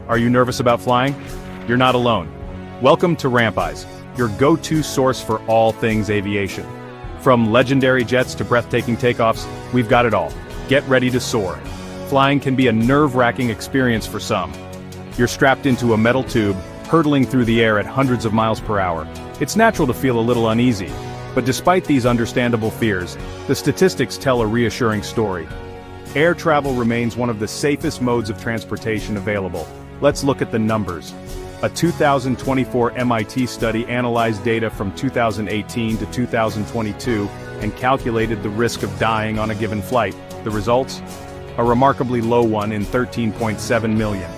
Are you nervous about flying? You're not alone. Welcome to Ramp Eyez, your go-to source for all things aviation. From legendary jets to breathtaking takeoffs, we've got it all. Get ready to soar. Flying can be a nerve-wracking experience for some. You're strapped into a metal tube, hurtling through the air at hundreds of miles per hour. It's natural to feel a little uneasy, but despite these understandable fears, the statistics tell a reassuring story. Air travel remains one of the safest modes of transportation available. Let's look at the numbers. A 2024 MIT study analyzed data from 2018 to 2022 and calculated the risk of dying on a given flight. The results? A remarkably low one in 13.7 million.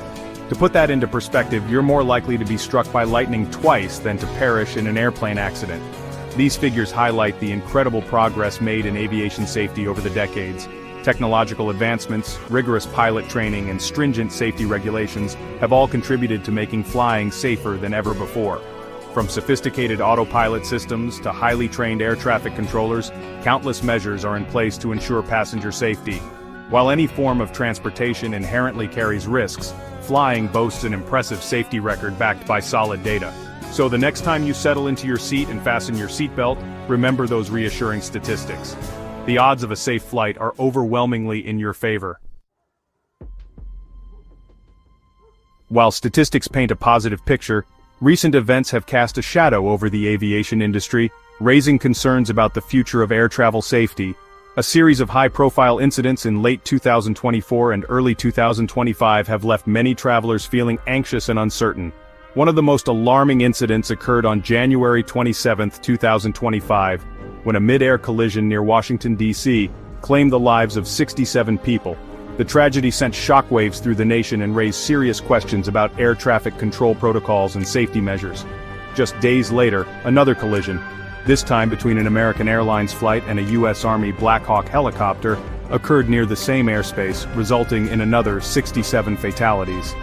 To put that into perspective, you're more likely to be struck by lightning twice than to perish in an airplane accident. These figures highlight the incredible progress made in aviation safety over the decades. Technological advancements, rigorous pilot training, and stringent safety regulations have all contributed to making flying safer than ever before. From sophisticated autopilot systems to highly trained air traffic controllers, countless measures are in place to ensure passenger safety. While any form of transportation inherently carries risks, flying boasts an impressive safety record backed by solid data. So the next time you settle into your seat and fasten your seatbelt, remember those reassuring statistics. The odds of a safe flight are overwhelmingly in your favor. While statistics paint a positive picture, recent events have cast a shadow over the aviation industry, raising concerns about the future of air travel safety. A series of high-profile incidents in late 2024 and early 2025 have left many travelers feeling anxious and uncertain. One of the most alarming incidents occurred on January 27, 2025, when a mid-air collision near Washington, D.C., claimed the lives of 67 people. The tragedy sent shockwaves through the nation and raised serious questions about air traffic control protocols and safety measures. Just days later, another collision, this time between an American Airlines flight and a U.S. Army Black Hawk helicopter, occurred near the same airspace, resulting in another 67 fatalities.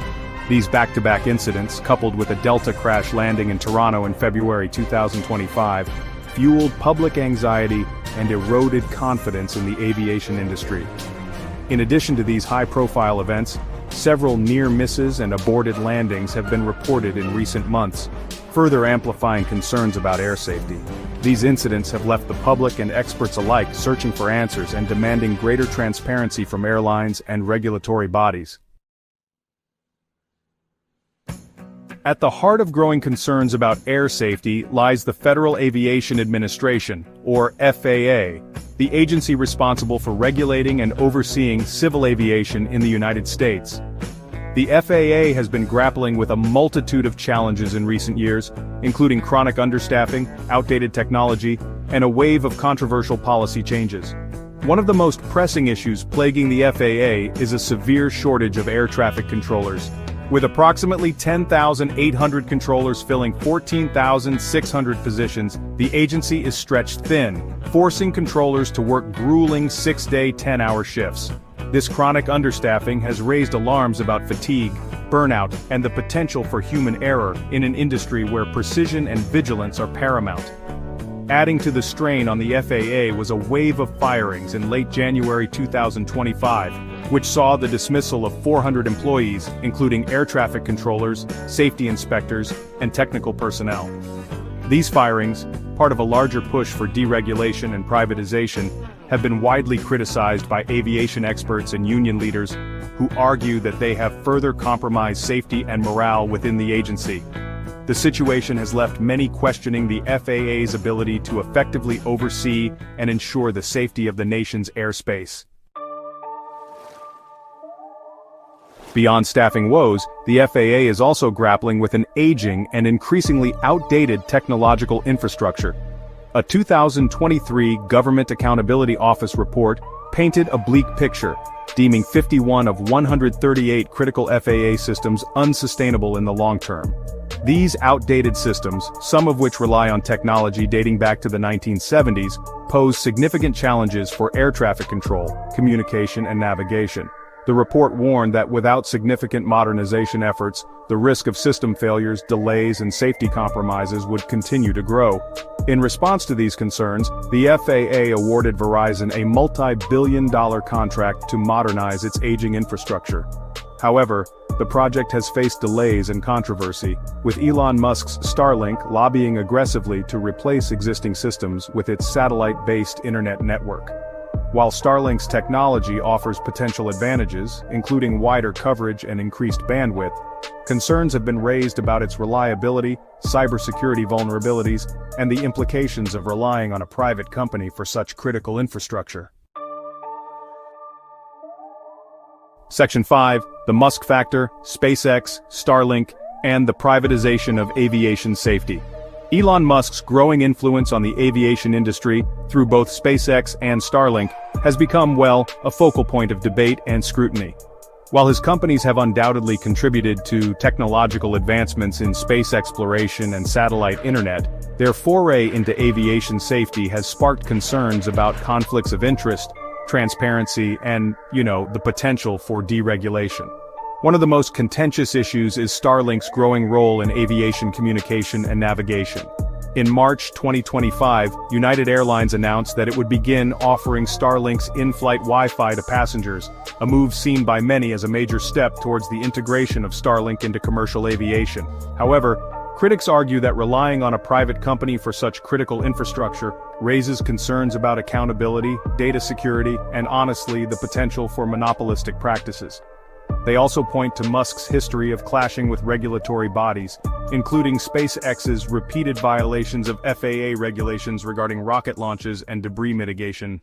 These back-to-back incidents, coupled with a Delta crash landing in Toronto in February 2025, fueled public anxiety and eroded confidence in the aviation industry. In addition to these high-profile events, several near misses and aborted landings have been reported in recent months, further amplifying concerns about air safety. These incidents have left the public and experts alike searching for answers and demanding greater transparency from airlines and regulatory bodies. At the heart of growing concerns about air safety lies the Federal Aviation Administration, or FAA, the agency responsible for regulating and overseeing civil aviation in the United States. The FAA has been grappling with a multitude of challenges in recent years, including chronic understaffing, outdated technology, and a wave of controversial policy changes. One of the most pressing issues plaguing the FAA is a severe shortage of air traffic controllers. With approximately 10,800 controllers filling 14,600 positions, the agency is stretched thin, forcing controllers to work grueling 6-day, 10-hour shifts. This chronic understaffing has raised alarms about fatigue, burnout, and the potential for human error in an industry where precision and vigilance are paramount. Adding to the strain on the FAA was a wave of firings in late January 2025, which saw the dismissal of 400 employees, including air traffic controllers, safety inspectors, and technical personnel. These firings, part of a larger push for deregulation and privatization, have been widely criticized by aviation experts and union leaders, who argue that they have further compromised safety and morale within the agency. The situation has left many questioning the FAA's ability to effectively oversee and ensure the safety of the nation's airspace. Beyond staffing woes, the FAA is also grappling with an aging and increasingly outdated technological infrastructure. A 2023 Government Accountability Office report painted a bleak picture, deeming 51 of 138 critical FAA systems unsustainable in the long term. These outdated systems, some of which rely on technology dating back to the 1970s, pose significant challenges for air traffic control, communication, and navigation. The report warned that without significant modernization efforts, the risk of system failures, delays, and safety compromises would continue to grow. In response to these concerns, the FAA awarded Verizon a multi-billion-dollar contract to modernize its aging infrastructure. However, the project has faced delays and controversy, with Elon Musk's Starlink lobbying aggressively to replace existing systems with its satellite-based internet network. While Starlink's technology offers potential advantages, including wider coverage and increased bandwidth, concerns have been raised about its reliability, cybersecurity vulnerabilities, and the implications of relying on a private company for such critical infrastructure. Section 5, the Musk Factor, SpaceX, Starlink, and the privatization of aviation safety. Elon Musk's growing influence on the aviation industry, through both SpaceX and Starlink, has become, well, a focal point of debate and scrutiny. While his companies have undoubtedly contributed to technological advancements in space exploration and satellite internet, their foray into aviation safety has sparked concerns about conflicts of interest, transparency, and, the potential for deregulation. One of the most contentious issues is Starlink's growing role in aviation communication and navigation. In March 2025, United Airlines announced that it would begin offering Starlink's in-flight Wi-Fi to passengers, a move seen by many as a major step towards the integration of Starlink into commercial aviation. However, critics argue that relying on a private company for such critical infrastructure raises concerns about accountability, data security, and honestly, the potential for monopolistic practices. They also point to Musk's history of clashing with regulatory bodies, including SpaceX's repeated violations of FAA regulations regarding rocket launches and debris mitigation.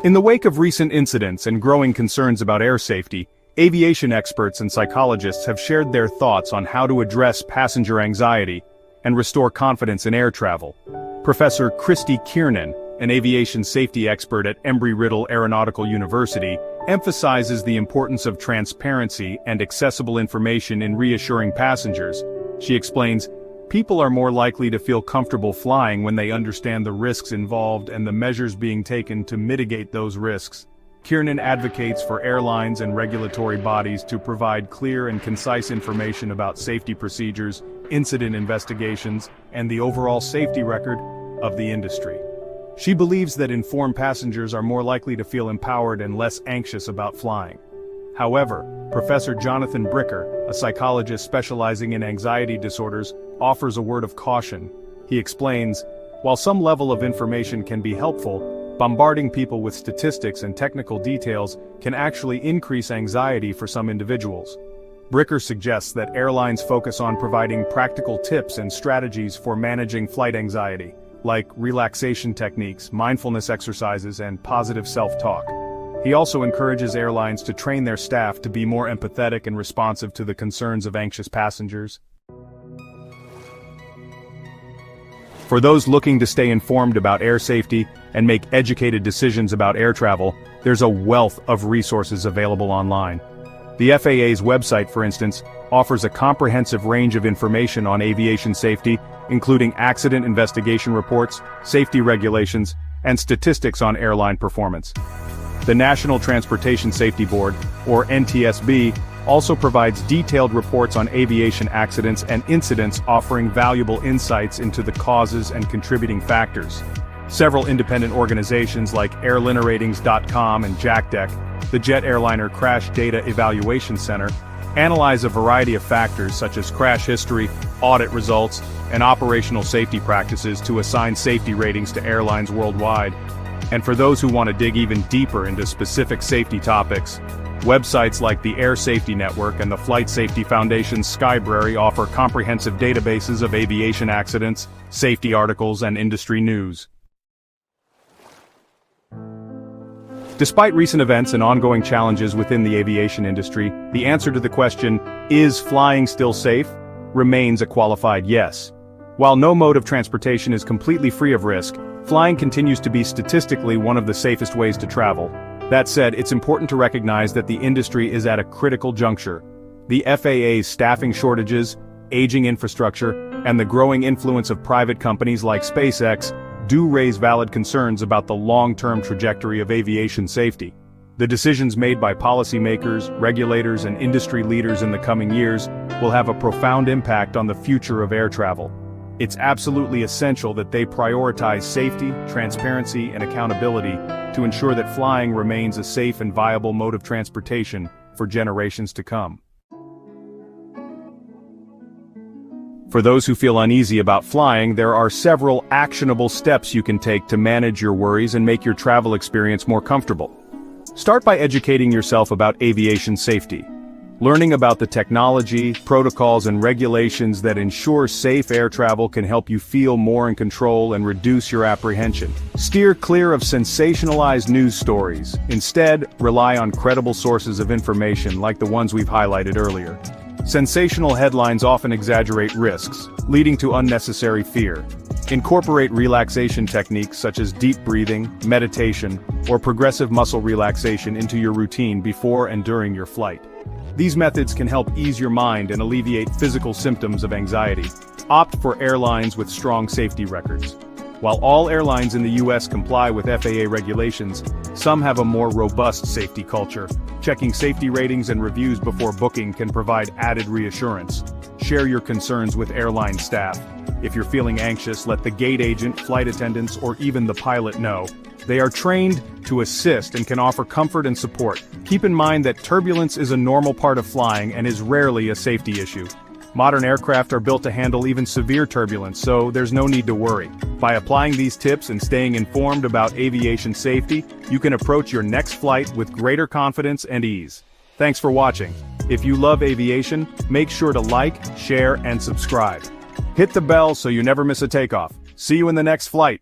In the wake of recent incidents and growing concerns about air safety, aviation experts and psychologists have shared their thoughts on how to address passenger anxiety and restore confidence in air travel. Professor Christy Kiernan, an aviation safety expert at Embry-Riddle Aeronautical University, emphasizes the importance of transparency and accessible information in reassuring passengers. She explains, "People are more likely to feel comfortable flying when they understand the risks involved and the measures being taken to mitigate those risks." Kiernan advocates for airlines and regulatory bodies to provide clear and concise information about safety procedures, incident investigations, and the overall safety record of the industry. She believes that informed passengers are more likely to feel empowered and less anxious about flying. However, Professor Jonathan Bricker, a psychologist specializing in anxiety disorders, offers a word of caution. He explains, while some level of information can be helpful, bombarding people with statistics and technical details can actually increase anxiety for some individuals. Bricker suggests that airlines focus on providing practical tips and strategies for managing flight anxiety, like relaxation techniques, mindfulness exercises, and positive self-talk. He also encourages airlines to train their staff to be more empathetic and responsive to the concerns of anxious passengers. For those looking to stay informed about air safety and make educated decisions about air travel, there's a wealth of resources available online. The FAA's website, for instance, offers a comprehensive range of information on aviation safety, including accident investigation reports, safety regulations, and statistics on airline performance. The National Transportation Safety Board, or NTSB, also provides detailed reports on aviation accidents and incidents, offering valuable insights into the causes and contributing factors. Several independent organizations like airlineratings.com and JackDeck, the Jet Airliner Crash Data Evaluation Center, analyze a variety of factors such as crash history, audit results, and operational safety practices to assign safety ratings to airlines worldwide. And for those who want to dig even deeper into specific safety topics, websites like the Air Safety Network and the Flight Safety Foundation's Skybrary offer comprehensive databases of aviation accidents, safety articles, and industry news. Despite recent events and ongoing challenges within the aviation industry, the answer to the question, "Is flying still safe?" remains a qualified yes. While no mode of transportation is completely free of risk, flying continues to be statistically one of the safest ways to travel. That said, it's important to recognize that the industry is at a critical juncture. The FAA's staffing shortages, aging infrastructure, and the growing influence of private companies like SpaceX do raise valid concerns about the long-term trajectory of aviation safety. The decisions made by policymakers, regulators, and industry leaders in the coming years will have a profound impact on the future of air travel. It's absolutely essential that they prioritize safety, transparency, and accountability to ensure that flying remains a safe and viable mode of transportation for generations to come. For those who feel uneasy about flying, there are several actionable steps you can take to manage your worries and make your travel experience more comfortable. Start by educating yourself about aviation safety. Learning about the technology, protocols, and regulations that ensure safe air travel can help you feel more in control and reduce your apprehension. Steer clear of sensationalized news stories. Instead, rely on credible sources of information like the ones we've highlighted earlier. Sensational headlines often exaggerate risks, leading to unnecessary fear. Incorporate relaxation techniques such as deep breathing, meditation, or progressive muscle relaxation into your routine before and during your flight. These methods can help ease your mind and alleviate physical symptoms of anxiety. Opt for airlines with strong safety records. While all airlines in the U.S. comply with FAA regulations, some have a more robust safety culture. Checking safety ratings and reviews before booking can provide added reassurance. Share your concerns with airline staff. If you're feeling anxious, let the gate agent, flight attendants, or even the pilot know. They are trained to assist and can offer comfort and support. Keep in mind that turbulence is a normal part of flying and is rarely a safety issue. Modern aircraft are built to handle even severe turbulence, so there's no need to worry. By applying these tips and staying informed about aviation safety, you can approach your next flight with greater confidence and ease. Thanks for watching. If you love aviation, make sure to like, share, and subscribe. Hit the bell so you never miss a takeoff. See you in the next flight.